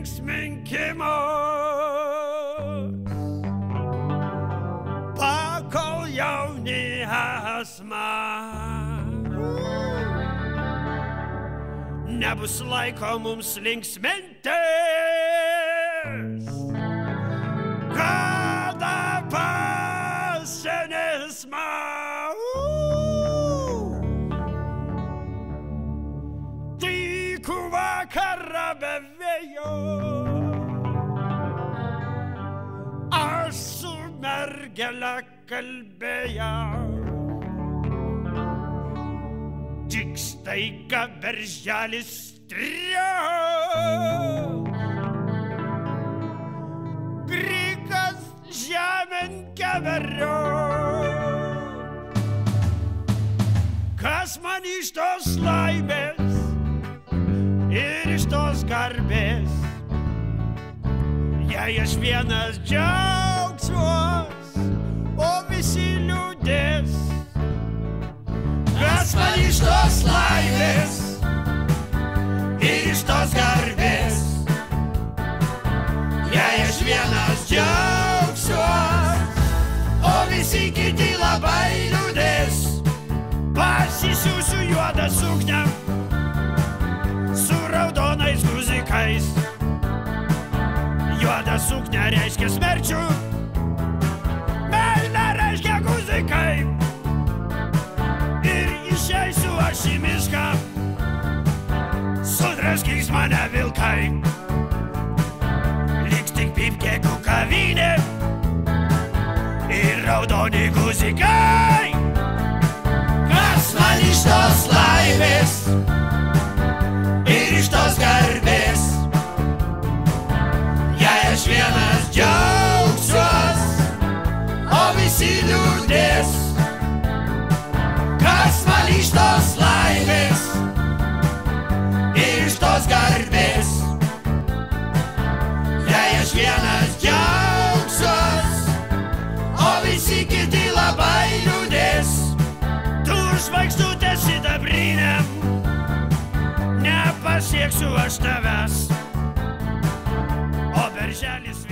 linksminkimus, pakol jaunimas man. Nebus laiko mums linksmintis, kada pasenės man. Tyku vakarą be vėjo, aš su mergele kalbėjau. Tik staiga berželis striauk, grikas žemėn keveriok. Kas man iš tos laimės ir iš tos garbės, jei aš vienas džiaugsiuos, o visi liūdės. Kas man iš tos laimės ir iš tos garbės, jei aš vienas džiaugsiuos, o visi kiti labai liūdės. Pasisiūsiu juodą suknią su raudonais guzikais. Juoda suknia reiškia smerčių, meilė reiškia guzikai. Ir išeisiu aš į mišką, sudraskys mane vilkai. Liks tik pypkė kukavinė ir raudoni guzikai. Kas man iš tos laimės ir iš tos garbės, jei aš vienas džiaugsiuos, o visi liūdės. Kas man iš tos laimės ir iš tos garbės, jei aš vienas džiaugsiuos, o visi kiti labai liūdės. Tu žvaigždutė sidabrinė, nepasieksiu aš tavęs, o berželis